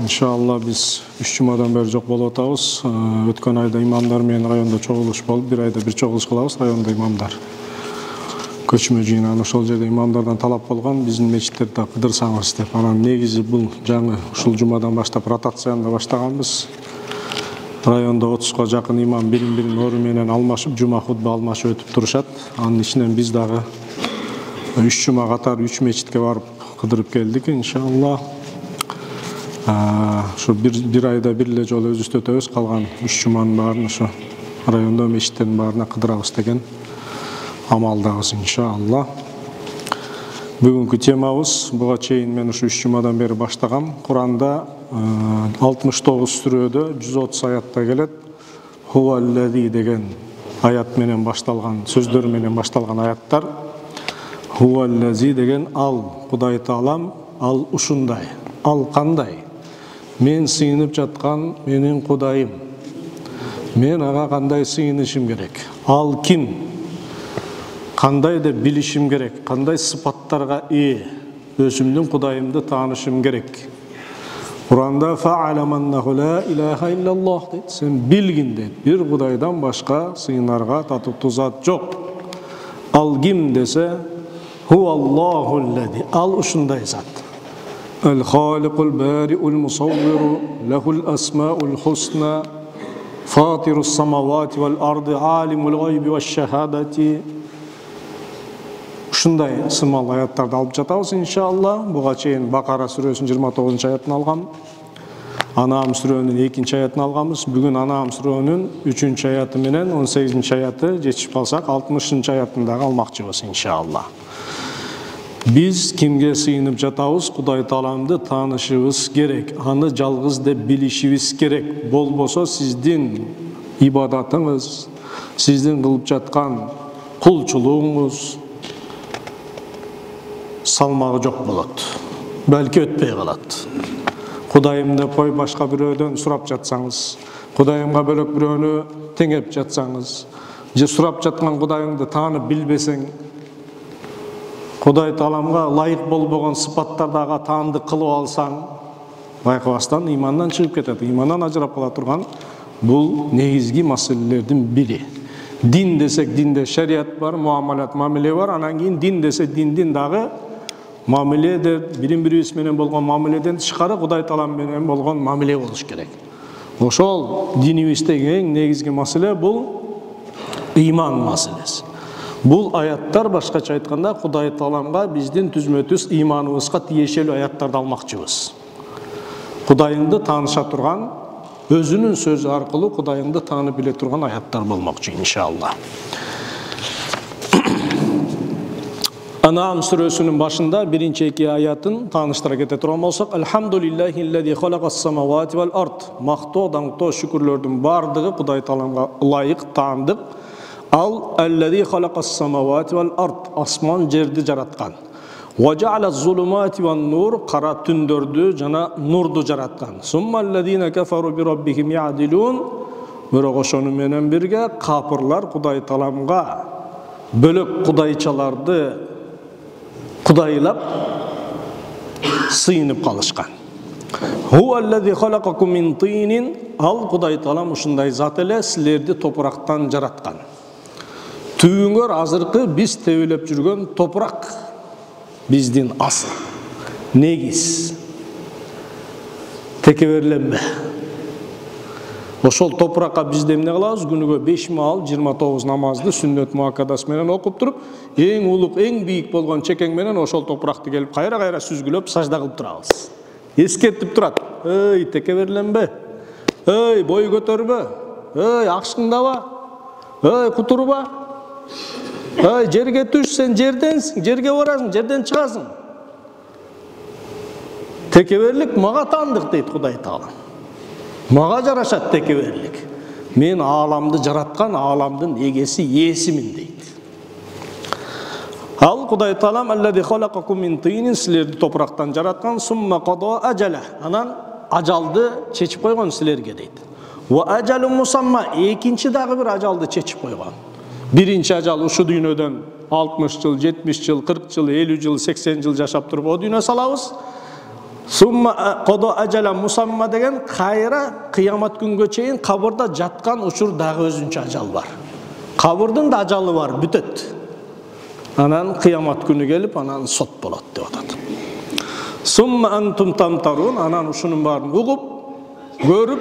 İnşallah biz 3 cumadan beri жоқ болып атабыз. Өткен айда имамдар менен районда чогулуш болуп, bir ayda bir чогулуш кылабыз районда имамдар. Көчмө жыйнан ошол жерде имамдардан талап болгон биздин мечиттерди кыдырсаңыз деп. Анан негизи бул жаңы ушул жумадан баштап ротацияны баштаганбыз. Районда 30га жакын имам бирин ору менен алмашып, жума хутба алмашып өтүп турушат. Анын ичинен биз дагы 3 жума катар 3 мечитке барып кыдырып келдик иншалла. Şu bir ayda bir эле жолу өзүбүздү өтөбүз, калган 3 жуманын баарын ошо райондо мечиттердин баарына кыдырабыз деген амалдабыз иншалла. Бүгүнкү темабыз буга чейин мен ушу 3 жумадан бери баштагам. Куранда 69 сүрөдө 130 аятта келет. Хуваллази деген аят менен башталган, сөздөр менен башталган аяттар. Хуваллази деген ал Кудай Таалам, ал ушундай, ал кандай? Мен сыйынып жаткан менин Кудайым. Мен ага кандай сыйынышым керек? Ал ким? Кандай деп билишим керек? Кандай сыпаттарга ээ? Өзүмдүн Кудайымды таанышым керек. Куранда фа'алам аннаху ла илаха иллаллах дейт. Сен билгин дейт. Бир Кудайдан башка сыйынарга татыктуу зат жок. Ал ким десе, хуаллахуллази. Ал ушундай зат. الخالق البارئ المصور له الأسماء الحسنى فاطر السماوات والأرض عالم الغيب والشهادة. Ушундай сымал аяттарды алып жатабыз иншалла. Буга чейин Бакара сүрөсүнүн 29 аятын алгам. Анам сүрөнүн 2 аятын алганбыз. Бүгүн Анам сүрөнүн 3 аяты менен 18 аяты жетишип калсак 60 аятын дагы алмакчыбыз иншалла. Biz kimge sığınıp жатабыз? Кудай Тааламды таанышыбыз керек. Аны жалгыз деп билишибиз керек. Болбосо сиздин ибадатыңыз, сиздин кылып жаткан кулчулугуңуз салмагы жок болот. Белки өтпөй калат. Кудайым деп кой башка бирөөдөн сурап жатсаңыз, Кудайымга бөлөк бирөөнү теңеп жатсаңыз, же сурап жаткан Кудайыңды таанып билбесең, Кудай Тааламга лайык болбогон сыпаттардагы таандык кылып алсаң, байкабастан имандан чыгып кетет. Имандан ажырап кала турган бул негизги маселелердин бири. Дин десек, динде шарият бар, муамалат, мамиле бар. Анан кийин дин десе, диндин дагы мамиледе бирин-бирибиз менен болгон мамиледен тышкары Кудай Таалам менен болгон мамиле болуш керек. Ошол динибиздеги эң негизги маселе бул иман маселеси. Бул аяттар башкача айтканда Кудай Тааламга биздин түзмө-түз иманыбызга тиешелүү аяттарды алмакчыбыз. Кудайыңды тааныша турган, өзүнүн сөзү аркылуу Кудайыңды таанып биле турган аяттар болмокчу иншалла. Анам сүрөсүнүн башында 1-2 аятын тааныштыра кете турган болсок, Алхамдулиллахиллази халакас самавати вал ард. Мактоо, даңктоо, шүкүрлөрдүн бардыгы Кудай Тааламга ылайык, таандык. Ал аллази халакас самавати вал ард. Асман жерди жараткан. Ва жа'ала зулумати ван нур. Кара түндөрдү жана нурду жараткан. Сумма аллазина кафару би раббихим я'дилун. Бирок ошону менен бирге капырлар Кудай Тааламга бөлөк кудайчаларды кудайлап сыйынып калышкан. Хуаллази халакакум мин тинин. Ал Кудай Таалам ушундай зат эле, силерди топурактан жараткан. Түйүңөр азыркы биз тебелеп жүргөн топурак биздин асыл, негиз. Текеберленме. Ошол топуракка биз эмне кылабыз? Күнүгө 5 маал 29 намазды сүннөт муаккадасы менен окуп туруп, эң улук, эң бийик болгон чекең менен ошол топуракты келип кайра-кайра сүзгүлөп сажда кылып турабыз. Эскертип турат. Эй, текеберленбе. Эй, бой көтөрбө. Эй, акшыңдаба. Эй, кутурба. Эй, жерге түш, сен жерденсиң, жерге барасың, жерден чыгасың. Текеберлик мага таандык дейт Кудай Таалам. Мага жарашат текеберлик. Мен ааламды жараткан, ааламдын эгеси, ээсимин дейт. Ал Кудай Таалам аллази халакакум мин тинин, силерди топурактан жараткан, сумма када ажала. Анан ажалды чечип койгон силерге дейт. Ва ажалун мусамма, экинчи дагы бир ажалды чечип койгон. Биринчи ажал ушу дүйнөдөн 60 жыл, 70 жыл, 40 жыл, 50 жыл, 80 жыл жашап тұрып, о дүйнө салабыз. Сумма қодо ажала мусамма деген қайра қиямат күнге чейин қабырда жатқан учур дагы өзүнчө ажал бар. Қабырдың да ажалы бар, бүтөт. Анан қиямат күнү келип, анан сот болот деп атат. Сумма антум тамтарун, анан ушунун баарын угуп, көрүп,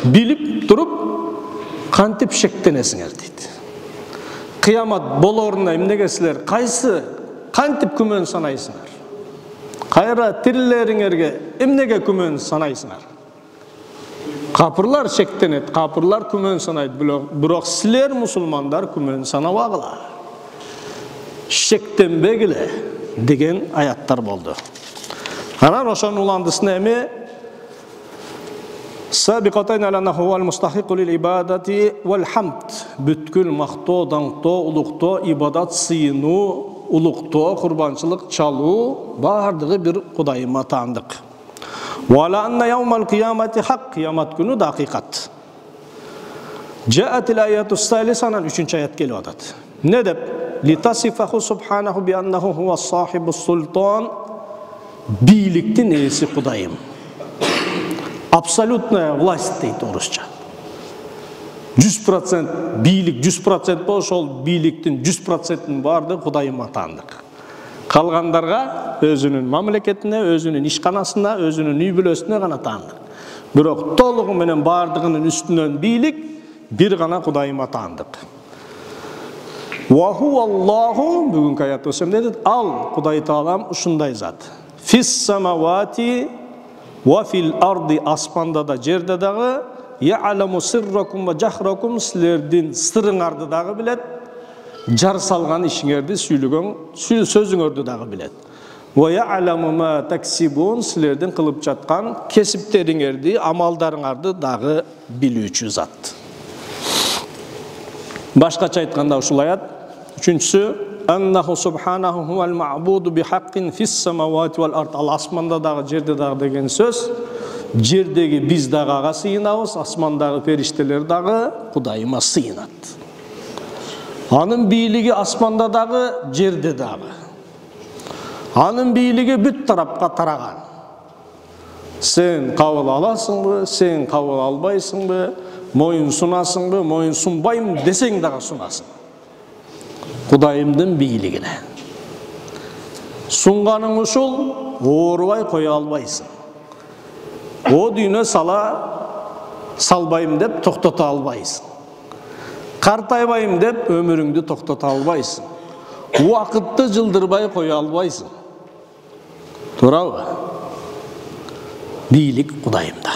билип туруп, кантип шектенесиңер дейт. Қиямат болоруна эмнеге силер кайсы кантип күмөн санайсыңар? Кайра тирилериңерге эмнеге күмөн санайсыңар? Капырлар шектенет, капырлар күмөн санайт, бирок силер мусулмандар күмөн санабагыла. Шектенбегиле деген аяттар болду. Анан ошонун уландысына эми Сабиқатайн аланаху вал мустахиқу лил ибадати вал хамд. Бүткүл мактоо, даңктоо, улуктоо, ибадат, сыйынуу, улуктоо, курбанчылык чалуу бардыгы бир Кудайыма таандык. Вала анна яумал киямати хак, киямат күнү да акыйкат. Жаатил аяту салисанан 3-нчы аят келип атат. Не деп? Литасифаху субханаху би аннаху хува сахибус султан. Бийликтин ээси Кудайым. Абсолютная власть дейт орусча. 100% бийлик 100% болсо, ошол бийликтин 100%-ин барды Кудайыма таандык. Калгандарга өзүнүн мамлекетине, өзүнүн ишканасына, өзүнүн үй бүлөсүнө гана таандык. Бирок толугу менен бардыгынын үстүнөн бийлик бир гана Кудайыма таандык. Ва хуаллаху, бүгүнкү аят осем дедит, ал Кудай Таалам ушундай зат. Фис самавати ва фил арди, аспанда да жерде дагы, я'ламу сирракум ва жахракум, силердин сырыңарды дагы билет, жар салган ишиңерди, сүйлөгөн сөзүңөрдү дагы билет. Ва я'ламу ма таксибун, силердин кылып жаткан кесиптериңерди, амалдарыңарды дагы билүүчү зат. Башкача айтканда ушул аят. Үчүнчүсү, аннаху субханаху хуал ма'буду бихаккин фис самавати вал ард. Ал асманда дагы, жерде дагы деген сөз. Жердеги биз дагы ага сыйынабыз, асмандагы периштелер дагы Кудайыма сыйынат. Анын бийлиги асманда дагы, жерде дагы. Анын бийлиги бүт тарапка тараган. Сен кабыл аласыңбы, сен кабыл албайсыңбы, моюн сунасыңбы, моюн сунбайм десең дагы сунасың. Кудайымдын бийлигине. Сунганың ушул, оорубай кое албайсың. О дүйнө салбайым деп токтото албайсың. Картайбайым деп өмүрүңдү токтото албайсың. Уакытты жылдырбай кое албайсың. Туурабы? Бийлик Кудайымда.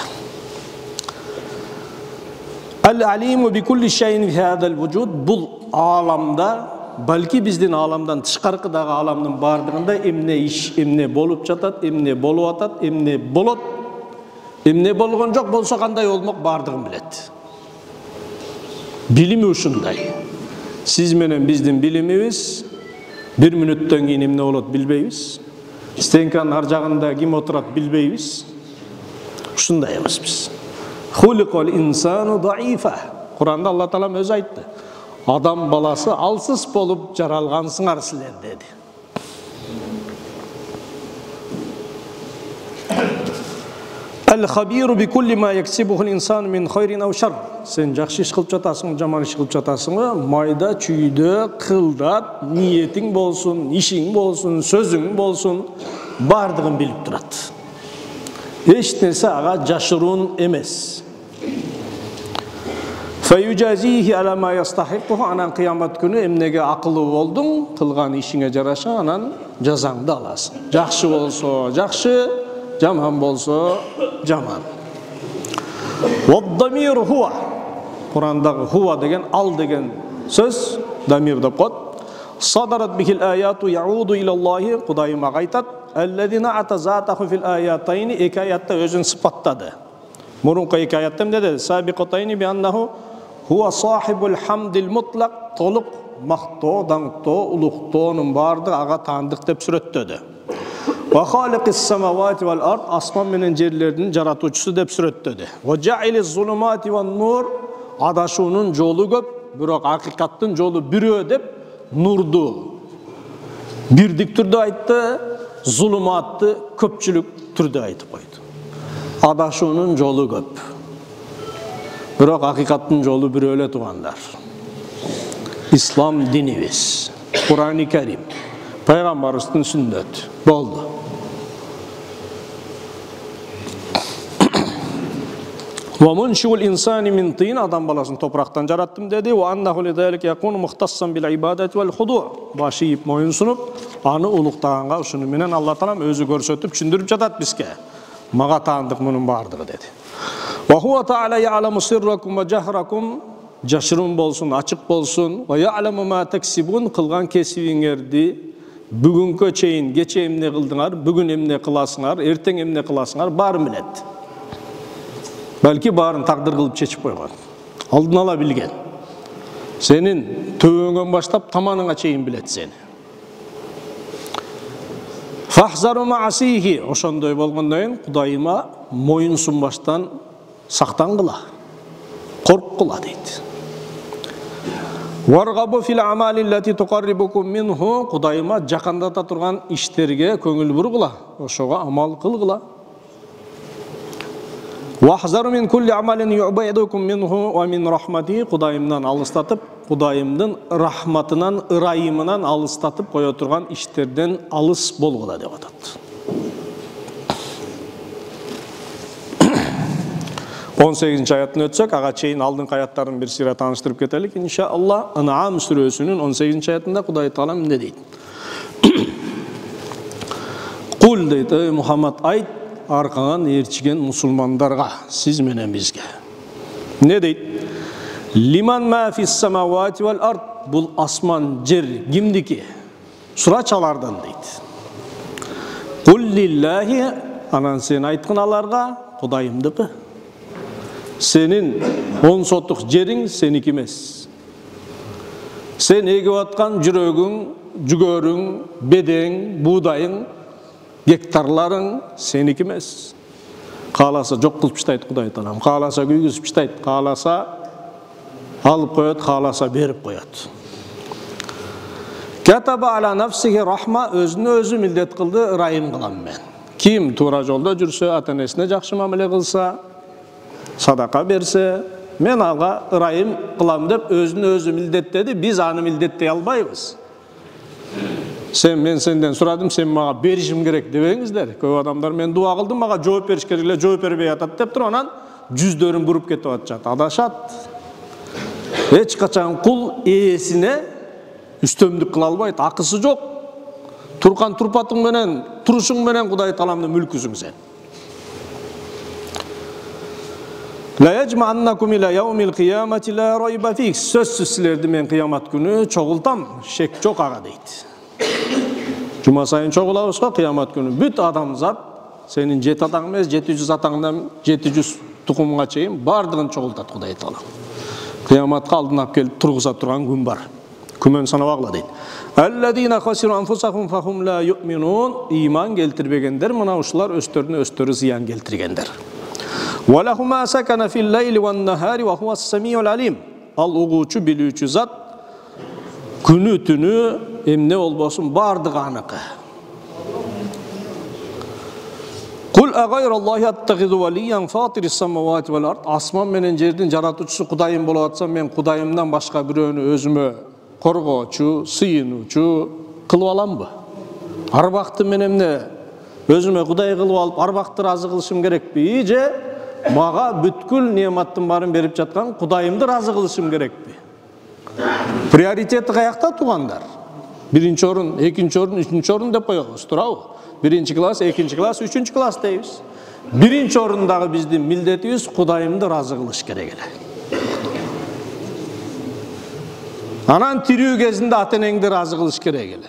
Ал-алиму би кулли шайин фи хадал вужуд, бул аламда, балки биздин аламдан тышкаркы дагы аламдын бардыгында эмне иш, эмне болуп жатат, эмне болуп атат, эмне болот, эмне болгон жок болсо кандай болмок бардыгын билет. Билими ушундай. Сиз менен биздин билимибиз бир мүнөттөн кийин эмне болот билбейбиз. Стенканын ар жагында ким отурат билбейбиз. Ушундайбыз биз. Хуликол инсану даифа. Куранда Алла Таалам өзү айтты. Адам баласы алсыз болуп жаралгансыңар силер деди. Ал-хабиру би кулли ма яксибуху инсан мин хайрин ау шар. Сен жакшы иш кылып жатасың, жаман иш кылып жатасың, майда чүйдө, кылдат, ниетиң болсун, ишиң болсун, сөзүң болсун, бардыгын билип турат. Эч нерсе ага жашыруун эмес. Фаюжазихи ала ма ястахикуху, анан кыямат күнү эмнеге акылуу болдуң, кылган ишиңе жараша анан жазаңды аласың. Жакшы болсо жакшы, жаман болсо жаман. Вад-дамир хуа. Курандагы хуа деген ал деген сөз дамир деп коет. Садарат бихил аяту яуду илаллахи, Кудайыма айтат. Аллазина атазатаху фил аятайни, эки аятта өзүн сыпаттады. Мурунку эки аятта эмне деди? Сабиқатайни би аннаху хуа сахибул хамдил мутлак, толук мактоо, даңктоо, улуктоонун барды ага таандык деп сүрөттөдү. Ва халикис самавати вал ард, асман менен жерлердин жаратуучусу деп сүрөттөдү. Ва жаилиз зулумати ван нур, адашуунун жолу көп, бирок акыйкаттын жолу бирөө деп nurdu birdik türde aytты, zulümatты köpçülük türde aytıp koydu. Adaşuunun jolu köp. Biroq hakikattın jolu bir öyle tuğanlar. İslam dinimiz, Kur'an-ı Kerim, Peygamberimizin sünneti boldu. Ve munşiul insani min tin, adam balasını topraktan jarattım dedi. Ve annahu lidalik yakunu muhtassan bil ibadeti vel hudu. Başı iyip moyun sunup, anı uluqtağanğa uşunu menen Allah talam özü görsötüp düşündürüp jatat bizke. Mağa taandık bunun bardığı dedi. Ve huve ta'ala ya'lamu sirrakum ve cahrakum, jaşırın bolsun, açık bolsun. Ve ya'lamu ma teksibun, kılgan kesibiңерdi. Bugünkö çeyin, geçe emne kıldıңar, bugün emne kılasıңar, erteң emne kılasıңar, barın bilet. Belki barın takdir kılıp çeçip koygan. Aldın ala bilgen. Senin tööңөн başlap tamanıňa çeyin bilet seni. Fahzaru ma'asihi, oşondoy bolgondoyun Kudayıma moyun sunbaştan saktan kıla. Kork kıla deydi. Wargabu fil amali allati tuqarribukum minhu, Kudayıma jakandata turgan işlerge köngül burgula. Oşoga amal kılgıla. Wahzaru min kulli amalin yu'baidukum minhu ve min rahmatihi, Kudayımdan alıstatıp, Kudayımdın rahmatından, ırayımından alıstatıp koya turgan işlerden alыс bolgula dep atat. 18. ayatını ötsök, ağa çeyin aldın ayatların bir sira tanıştırıp ketelik. İnşallah An'am surösünün 18. ayatında Kuday Taala ne deydi? Kul deydi, Muhammed ayt, arkadan erçigen musulmandarga, siz menen bizge. Ne deydi? Liman ma fis semavati vel ard, bul asman, jer, kimdiki? Sura çalardan deydi. Kul lillahi, anan sen aytqın alarga, Kudayımdıkı. Senin 10 sotluk jerin seniki emes. Sen egip atkan jürögüň, jügörüň, bedeň, buğdayın, gektarların seniki emes. Kalasa jok kılıp iştayt Kuday Taala. Kalasa güýgüzüp iştayt, kalasa alıp koyat, kalasa berip koyat. Kataba ala nafsihi rahma, özüne özü mildet kıldı, ırayım kılam men. Kim tuğra jolda jürse, ata-enesine jakşı mamile kılsa, sadaka berse, men alga ırayım kılam dep özüne özü mildet dedi, biz anı mildettey albayбыз. Men senden suradım, sen maga berişim gerek debeňizler. Köp adamlar men dua kıldım, maga жооп beriş керек эле, жооп бербей atat dep turan, жүздөрүн burup ketip atjat. Adaşat. Hiç kaçan kul eesine üstömdük kıla albayt, akısı jok. Turkan turpatıň menen, turuşuň menen Kuday Taalamdын mülküsüň sen. La yecma'annakum ila yawmil kıyamati la rayba fik. Sözsüz silerdi men kıyamat günü çoğultam, şek jok aga deydi. Cuma sayın çoğulabızga kıyamat günü büt adamzat, senin 7 ataň emes, 700 ataňdan 700 tukumga çeyin bardığın çoğultat Kuday Taala. Kıyamatga aldınap kelip turguza turgan gün bar. Kümen sanabagla deydi. Ellezina khasiru anfusahum fahum la yu'minun. İman keltirbegenler, mına uşular östörüne östörü ziyan keltirgenler. Ve lehu ma sakana fil leyli ven nahari ve huves semiul alim. Al uguçu bilüçü zat günü tünü emne olbosun bardyg anyky. Kul agayrallahi attagizu valiyan fatiris semawati vel ard. Asman menen jerdin jaratıcısı Kudayım bolup atsam, men Kudayımdan başka biröөнü özüme korgoçu, sıyınuçu kılıp alamby? Arbakty men emne özüme Kuday kılıp alıp arbakty razı kılışım gerekpi? Je maga bütkül nimattın barın berip jatkan Kudayımdy razı kılışım gerekpi? Prioriteti kayakta tuğandar. Birinci orun, ikinci orun, üçüncü orun dep koyabız. Turabı. Birinci klas, ikinci klas, üçüncü klas deybiz. Birinci orundagı bizdin mildetimiz Kudayımdy razı kılış gerek ele. Anan tirүү кезинде ata-eneňdi razı kılış gerek ele.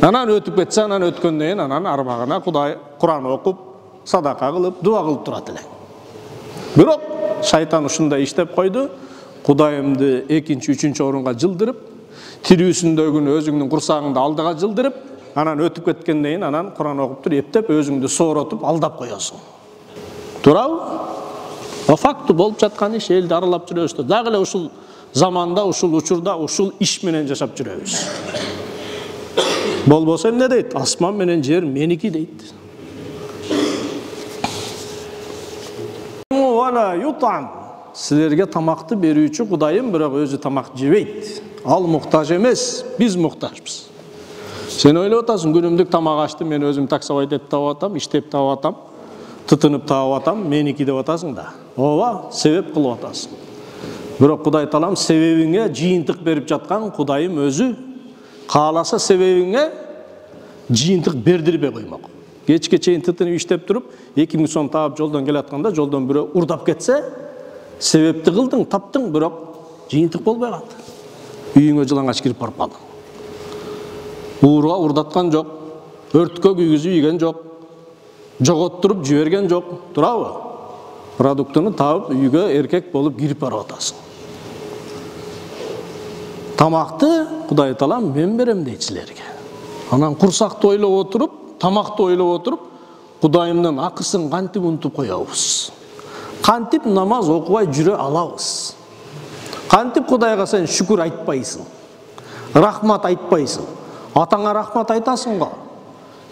Anan ötüp ketse, anan ötkönden anan arbagına Kur'an okup, sadaka kılıp, dua kılıp turat ele. Birok şaytan uşunda iştep koydu. Kudayımdy ekinci, üçüncü orunga jıldırıp, tirүүsündögünü özüňdün kursagyňda aldıga jıldırıp, anan ötüp ketkenden anan Kur'an okup turup, eptep özüňdü soorotup aldap koyarsın. Turabı? O faktu bolup jatkan iş eldi aralap jüröbüz. Dagı ele uşul заманда, ушул учурда, ушул иш менен жашап жүрөбүз. Болбосо эмне дейт? Асман менен жер меники дейт. Вала ютам. Силерге тамакты берүүчү Кудайым, бирок өзү тамак жебейт. Ал муктаж эмес, биз муктажбыз. Сен ойлоп атасың, күнүмдүк тамак ашты, мен өзүм таксовать этип таап атам, иштеп таап атам, тытынып таап атам, меники деп атасың да. Ооба, себеп кылып атасың. Бирок Кудай Таалам себебиңе жыйынтык берип жаткан Кудайым өзү кааласа себебиңе жыйынтык бердирбей коймок. Кечке чейин тытынып иштеп туруп, 2000 сом таап жолдон келатканда, жолдон бирөө урдап кетсе, себепти кылдың, таптың, бирок жыйынтык болбой калды. Үйүңө жылаңач кирип барып калдың. Уурга урдаткан жок, өрткө күйгүзүп ийген жок, жоготтуруп жиберген жок, турабы? Продуктуну таап үйгө эркек болуп кирип барып атасың. Тамакты Кудай Таалам мен берем дейт силерге. Анан курсакты ойлоп отуруп, тамакты ойлоп отуруп, Кудайымдын акысын кантип унутуп коебуз? Кантип намаз окубай жүрө алабыз? Кантип Кудайга сен шүкүр айтпайсың? Рахмат айтпайсың? Атаңа рахмат айтасың го?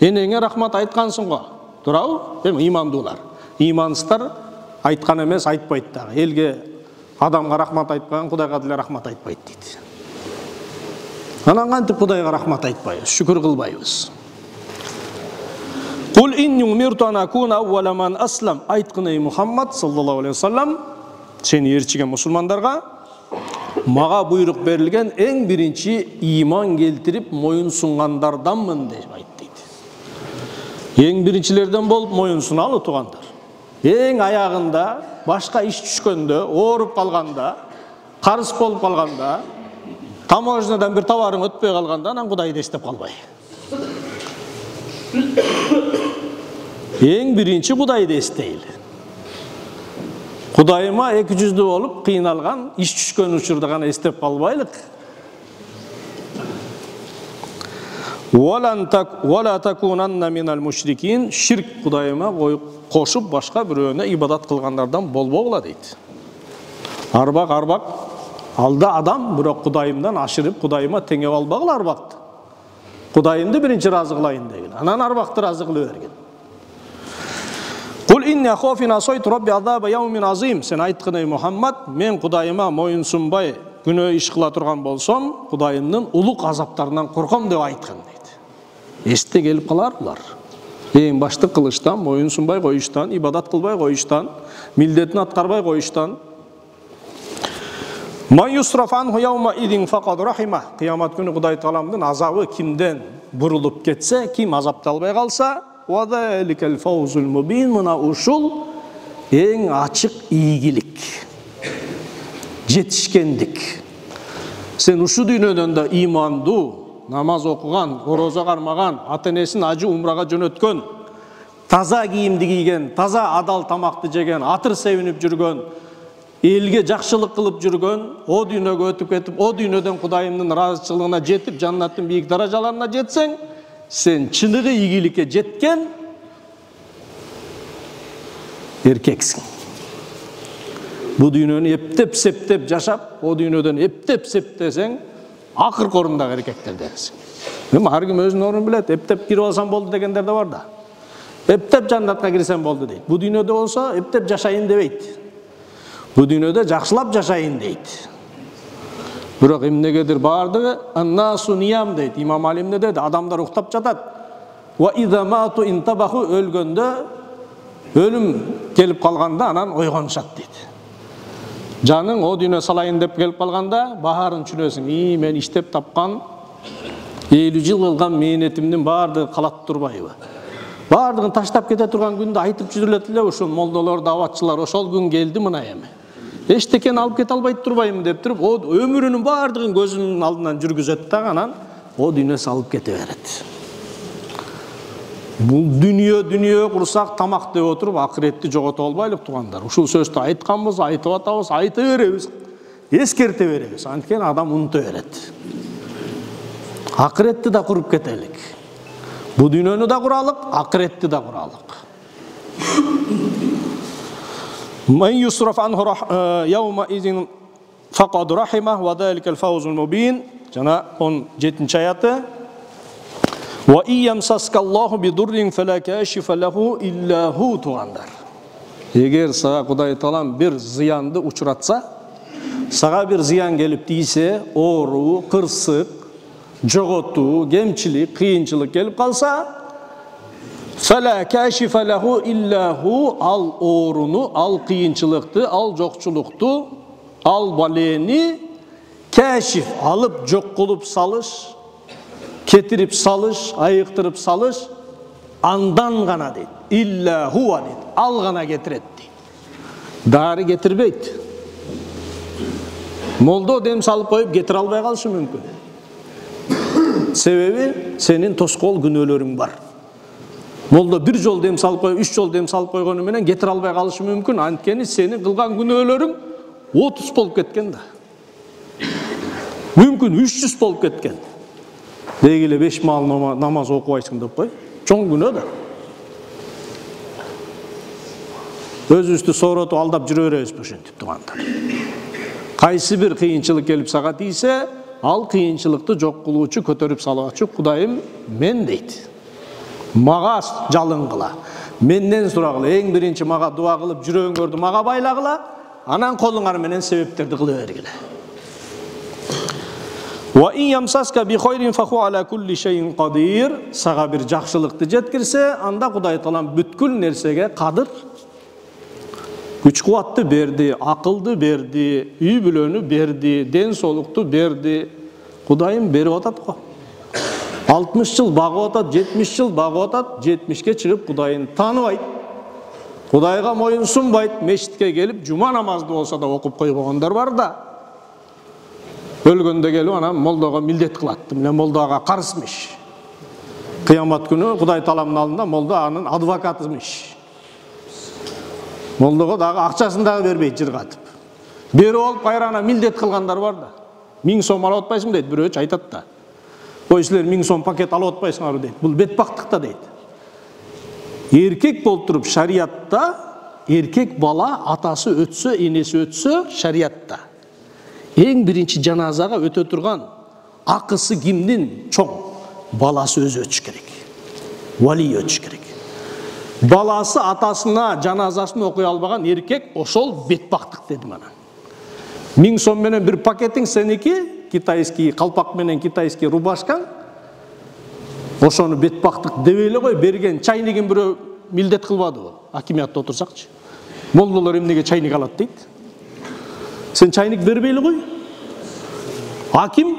Энеңе рахмат айткансың го? Турабы? Эми имандуулар. Имансыздар айткан эмес, айтпайт дагы. Элге адамга рахмат айтпаган Кудайга деле рахмат айтпайт дейт. Анан кантип Кудайга рахмат айтпайбыз, шүкүр кылбайбыз? Кул инни умирту ан акуна аввала ман аслам. Айткын ey Мухаммад саллаллаху алейхи вассалам, сени ээрчиген мусулмандарга мага буйрук берилген эң биринчи иман келтирип моюн сунгандарданмын деп айт дейт. Эң биринчилерден болуп моюн суналы туугандар. Эң аягында башка иш түшкөндө, ооруп калганда, карыз болуп калганда, таможнядан бир товарың өтпөй калганда, анан Кудайды эстеп калбай. Эң биринчи Кудайды эстейли. Кудайыма 200 болуп кыйналган, иш түшкөн учурда гана эстеп калбайлык. Вала такунанна минал мушрикин. Ширк Кудайыма кошуп башка бирөөнө ибадат кылгандардан болбогула дейт. Арбак алда адам, бирок Кудайымдан ашырып, Кудайыма теңеп албагыла арбакты. Кудайымды биринчи разы кылайын деген. Анан арбакты разы кылып берген. Кул инни ахофин асойт робби азаба яумин азим. Сен айткын ey Мухаммад, мен Кудайыма моюн сунбай күнөө иш кыла турган болсом, Кудайымдын улук азаптарынан корком деп айткан дейт. Эсте келип калар булар. Эң башты кылыштан, моюн сунбай коюштан, ибадат кылбай коюштан, милдетин аткарбай коюштан. Ман юсраф анху яума идин факад рахима. Кыямат күнү Кудай Тааламдын азабы кимден бурулуп кетсе, ким азапталбай калса, вадаликал фаузул мубин, мына ушул эң ачык ийгилик, жетишкендик. Сен ушу дүйнөдөн да имандуу, намаз окуган, орозо кармаган, ата-энесин ажы умрага жөнөткөн, таза кийимди кийген, таза адал тамакты жеген, атыр себинип жүргөн, элге жакшылык кылып жүргөн, о дүйнөгө өтүп кетип, о дүйнөдөн Кудайымдын ыраазычылыгына жетип, жаннаттын бийик даражаларына жетсең, сен чыныгы ийгиликке жеткен эркексиң. Бу дүйнөнү эптеп-септеп жашап, о дүйнөдөн эптеп-септесең, акыркы орундагы эркектерденсиң. Эми ар ким өзүнүн ордун билет. Эптеп кирип алсам болду дегендер да бар да. Эптеп жаннатка кирсем болду дейт. Бу дүйнөдө болсо эптеп жашайын дебейт. Бу дүйнөдө жакшылап жашайын дейт. Бирок эмнегедир бардыгы аннасу ниям дейт. Имам Али эмне деди? Адамдар уктап жатат. Ва иза мату интабаху, өлгөндө, өлүм келип калганда анан ойгонушат дейт. Жаның о дүйнө салайын деп келип калганда, баарын түшүнөсүң. Мен иштеп тапкан 50 жыл кылган мээнетимдин баардыгы калат турбайбы? Баардыгын таштап кете турган күндө айтып жүрөлөт эле ушул молдолор, даватчылар, ошол күн келди мына эми. Эчтекени алып кете албайт турбаймын деп туруп, о өмүрүнүн баардыгын көзүнүн алдынан жүргүзөт да, анан о дүйнө салып кете берет. Бул дүнүйө курсак тамак деп отуруп, акыретти жогото албайлык туугандар. Ушул сөздү айтканбыз, айтып атабыз, айта беребиз, эскерте беребиз. Анткени адам унута берет. Акыретти да куруп кетелик. Бу дүйнөнү да куралык, акыретти да куралык. Ман юсраф анху яума изин faqad rahimah wa zalikal fawzul mubin. Jana 17-ci ayatı. Wa iyyamsaskallahu bidurrin fala kashifa lahu illa hu tuğandar. Eğer sağa Kuday Taala bir ziyandı uçuratsa, sağa bir ziyan gelip deyse, oru, kırsık, jogotu, gemçilik, kıyınçılık gelip kalsa, fala kashifa lahu illa hu, al orunu, al kıyınçılıktı, al jokçuluktu, al baleni, kaşif alıp jok kılıp salış, ketirip salış, ayıktırıp salış, andan gana deydi. İlla huva deydi. Al gana getiret deydi. Darı getirbeydi. Molda dem salıp koyup getir albay kalışı mümkün. Sebebi senin toskol günölörün var. Molda bir jol dem salıp koyup, 3 jol dem salıp koygonu menen getir albay kalışı mümkün. Antkeni senin kılgan günölörün 30 bolup ketken da. Mümkün 300 bolup ketken. Degile 5 mal namaz okuyaysın dep koy. Çoğun günö da. Özüstü sorotu aldap жүрө беребиз ушинтип тугандар. Кайсы бир кыйынчылык келип сага тийсе, ал кыйынчылыкты жок кылуучу, көтөрүп салуучу Кудайым мен дейт. Мага жалын кыла. Менден сурагыла. Эң биринчи мага дуа кылып, жүрөгүңөрдү мага байлагыла, анан колуңар менен себептерди кыла бергиле. Wa in yamsaska bi khairin fa huwa ala kulli shay'in qadir. Saga bir жакшылыкты жеткирсе, анда Кудай Таала бүткүл нерсеге кадыр. Güç kuvvatты berdi, akıldı berdi, üy bülönü berdi, den soluktu berdi. Kudayım berip atat ko. 60 yıl bagı atat, 70 yıl bagı atat, 70'ke çıkıp Kudayın tanıbaydı. Kudayga moyun sunbaydı, meşitke gelip cuma namazda olsa da okup koyup oğanlar var da. Ölgönde gelip ana moldaga mildet kılattı, mine moldaga karısmış. Kıyamet günü Kuday Taalanın alında molda anın advokatıymış. Moldaga dağı akçaсын dağı berбейт жыргатып. Бери болуп кайрана милдет кылгандар бар да. 1000 сом алып атпайсың дейт, бирөөчү айтат да. Ой силер 1000 сом пакет алып атпайсыңар дейт. Бул бетбактыкта дейт. Эркек болуп туруп шариатта эркек бала атасы өтсө, энеси өтсө шариатта эң биринчи жаназага өтө турган акысы кимдин чоң? Баласы өзү өтүш керек. Вали өтүш керек. Баласы атасына жаназасын окуй албаган эркек ошол бетбактык дедим анан. 1000 сом менен бир пакетиң сеники, китайский калпак менен китайский рубашкаң. Ошону бетбактык деп эле кой, берген чайнигин бирөө милдет кылбадыбы? Акимиятта отурсакчы. Молдолор эмнеге чайник алат дейт? Сен чайник бербей эле кой. Аким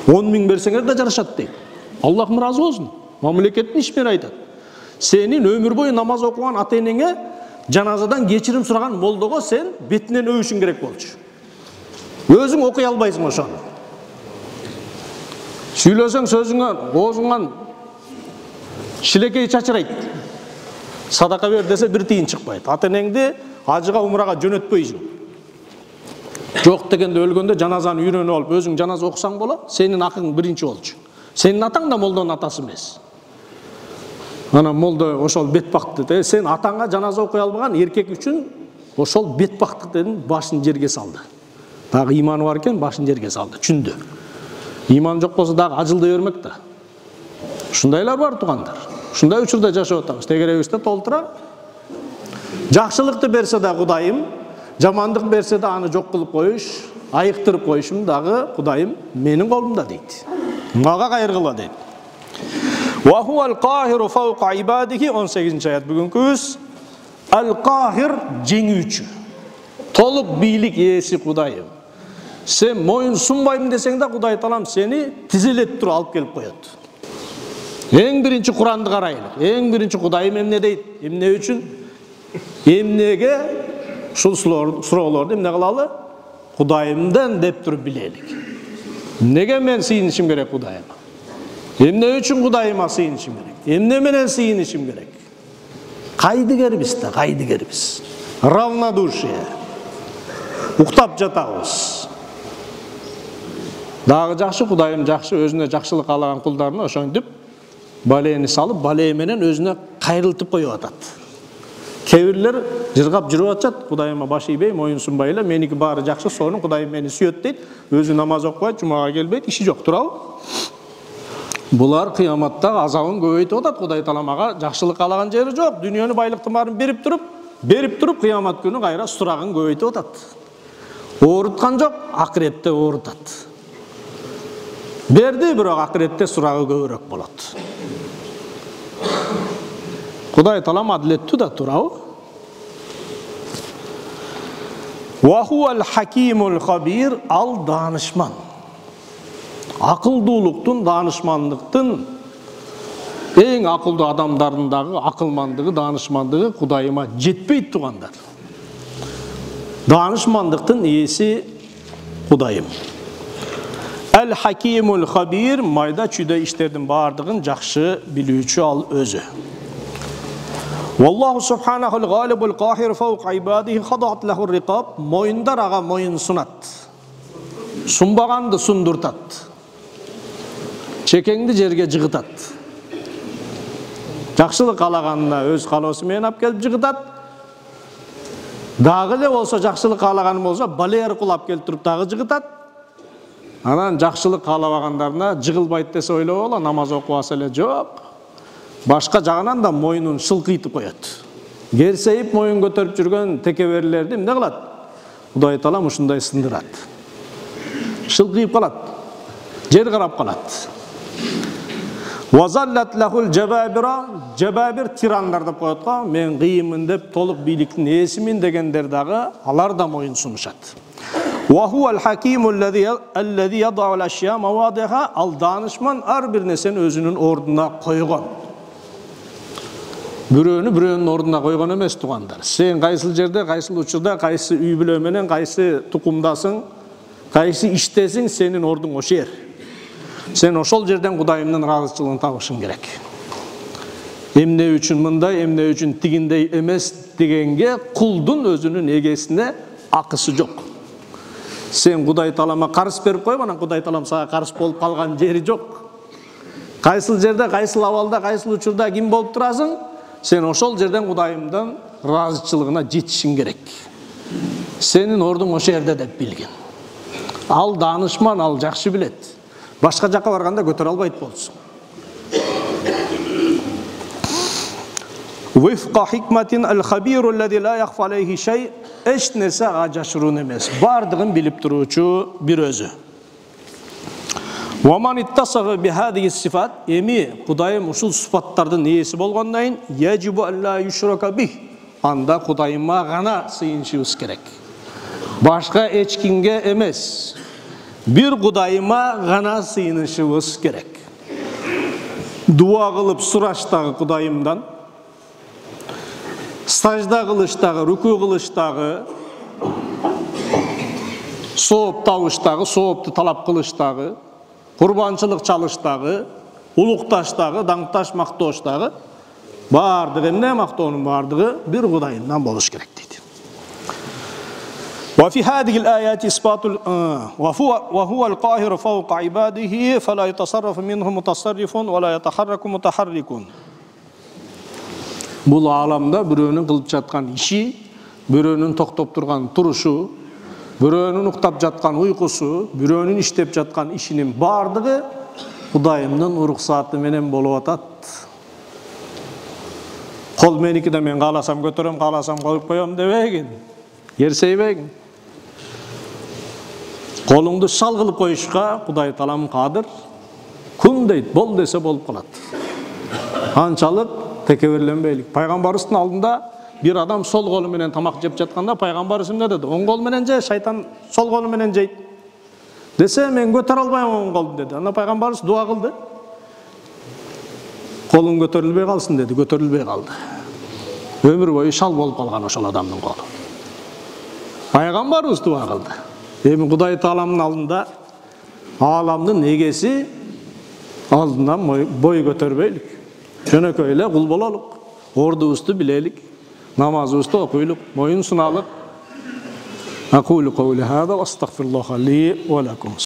10 000 берсеңер да жарашат дейт. Аллах ыраазы болсун. Мамлекеттин ишмери айтат. Senin ömür boyu namaz okuyan ata-enеңе жаназадан кечирим сураган молдого sen бетинен өбүшүң керек болчу. Өзүң окуй албайсың ошону. Сүйлөсөң сөзүңөн, оозуңан шилекей чачырайт. Садака бер десе бир тиын чыкпайт. Ата-энеңди ажыга умрага жөнөтпөйсүң. Жок дегенде өлгөндө жаназаны үйрөнүп алып өзүң жаназа окусаң болот, сенин акың биринчи болчу. Сенин атаң да молдонун атасы эмес. Ана молда ошол бетбактык. Сен атаңга жаназа окуй албаган эркек үчүн ошол бетбактык дедин башын жерге салды. Дагы иманы бар экен, башын жерге салды. Чүндү. Иман жок болсо дагы ажылдай бермек да. Ушундайлар бар тугандар. Ушундай учурда жашап атабыз. Тегеребизде толтура. Жакшылыкты берсе да Кудайым, жамандык берсе да аны жок кылып коюш, айыктырып коюшум дагы Кудайым менин колумда дейт. Мага кайргыла дейт. Wa huwal qahiru fawqa ibadihi 18-ci ayet bugünküz. Al-qahir жеңүүчү. Толук бийлик ээси Кудайым. Sen moyun sunbayım desең да Кудай Таалам seni тизелеп туруп алып келип коет. Эң биринчи Куранды карайлы. Эң биринчи Кудайым эмне дейт? Эмне үчүн? Эмнеге ушул суроолорду эмне кылалы? Кудайымдан деп туруп билелик. Неге мен сыйынышым керек Кудайыма? Эмне үчүн Кудайыма сыйынышым керек? Эмне менен сыйынышым керек? Кайдыгербиз да, кайдыгербиз. Равнодушие. Уктап жатабыз. Дагы жакшы Кудайым жакшы өзүнө жакшылык каалаган кулдарына ошентип балени салып, бале менен өзүнө кайрылтып коюп атат. Kebirler jırgap жүрүп атышат, Кудайыма баш ийбей, мойын сунбай эле, меники баары жакшы, сонун Кудайым мени сүйөт дейт. Өзү намаз окубайт, жумага келбейт, иши жок, туурабы? Булар кыяматта азабын көбөйтүп атат. Кудай Таала мага жакшылык каалаган жери жок. Дүйнөнү байлыктын баарын берип туруп кыямат күнү кайра сурагын көбөйтүп атат. Ооруткан жок, акыретте оорутат. Берди, бирок акыретте сурагы көбүрөөк болот. Кудай Таала адилеттүү да, туурабы? Ва хувал хакимул хабир, ал данышман. Акылдуулуктун, данышмандыктын эң акылдуу адамдардын дагы акылмандыгы, данышмандыгы Кудайыма жетпейт тугандар. Данышмандыктын ээси Кудайым. Ал хакимул хабир, майда чүйдө иштердин баардыгын жакшы билүүчү ал өзү. Wallahu subhanahul ghalibul qahir fawqa ibadihi khadat lahu riqab. Moyunдар ага moyun sunat. Сунбаганды сундуртат. Чекеңди жерге жыгытат. Жакшылык каалаганына өз каалоосу менен алып келип жыгытат. Дагы эле болсо жакшылык каалаганы болсо бале аркылуу алып келип туруп дагы жыгытат. Анан жакшылык каалабагандарына жыгылбайт десе ойлобогула, намаз окубаса эле жок. Башка жагынан да моюнун шылкыйтып коет. Керсейип моюн көтөрүп жүргөн текеберлерди эмне кылат? Кудай Таала ушундай сындырат. Шылкыйып калат. Жер карап калат. Вазаллат лахул жабабира, жабабир тирандар деп коет го. Мен кыйыммын деп, толук бийликтин ээсимин дегендер дагы алар да моюн сунушат. Ва хувал хакимул аллази ядау ал-ашя мавадиха, ал данышман ар бир нерсени өзүнүн ордуна койгон. Бирөөнүн ордуна койгон эмес тугандар. Сен кайсыл жерде, кайсыл учурда, кайсы үй бүлө менен, кайсы тукумдасың, кайсы иштесиң, сенин ордуң ошол жер. Сен ошол жерден Кудайымдын ыраазычылыгын табышың керек. Эмне үчүн мындай, эмне үчүн тигиндей эмес дегенге кулдун өзүнүн эгесине акысы жок. Сен Кудай Таалама карыз берип койбо, анан Кудай Таалам сага карыз болуп калган жери жок. Кайсыл жерде, кайсыл абалда, кайсыл учурда ким болуп турасың, сен ошол жерден Кудайымдын ыраазычылыгына жетишиң керек. Сенин ордуң ошол жерде деп билген. Ал данышман, ал жакшы билет. Башка жакка барганда көтөрө албайт болсун. Вифqa hikmatin al-khabirul ladzi la yakhfa alayhi shay, эч нерсе ага жашыруун эмес. Бардыгын билип туруучу бир өзү. Wa man ittasagha bi hadhihi sifat, эми Кудайым ушул сыпаттардын ээси болгондон кийин яжибу алла юшрака бих, анда Кудайыма гана сыйынышыбыз керек. Башка эч кимге эмес. Бир Кудайыма гана сыйынышыбыз керек. Дуа кылып сураштагы Кудайымдан, сажда кылыштагы, рүкүү кылыштагы, сооп табыштагы, соопту талап кылыштагы, курбанчылык чалыштагы, улукташтагы, даңкташ мактооштагы, бардыгы эмне мактоонун бардыгы бир Кудайымдан болуш керек дейт. وفي هذه الآيات إثبات وهو القاهر فوق عباده فلا يتصرف منه متصرف ولا يتحرك متحرك. Бул аламда бирөөнүн кылып жаткан иши, бирөөнүн токтоп турган турушу, бирөөнүн уктап жаткан уйкусу, бирөөнүн иштеп жаткан ишинин бардыгы Кудайымдын уруксаты менен болуп атат. Кол меники да мен кааласам көтөрөм, кааласам коюп коём дебегин. Керсейбегин. Колуңду шал кылып коюшка Кудай Таалам кадыр. Күн дейт, бол десе болуп калат. Анчалык текеберленбейлик. Пайгамбарыбыздын алдында бир адам сол колу менен тамак жеп жатканда пайгамбарыбыз эмне деди? Оң кол менен же, шайтан сол колу менен жейт. Десе мен көтөрө албайм оң колду деди. Анда пайгамбарыбыз дуа кылды. Колуң көтөрүлбөй калсын деди, көтөрүлбөй калды. Өмүр бою шал болуп калган ошол адамдын колу. Пайгамбарыбыз дуа кылды. Эми Кудай Тааламдын алдында аламдын эгеси алдынан бой көтөрбөйлүк. Жөнөкөй эле кул бололук. Ордубузду билелик. Намазыбызды окуйлук, моюн суналык. Aqulu qawli hada wa astaghfirullah li wa lakum.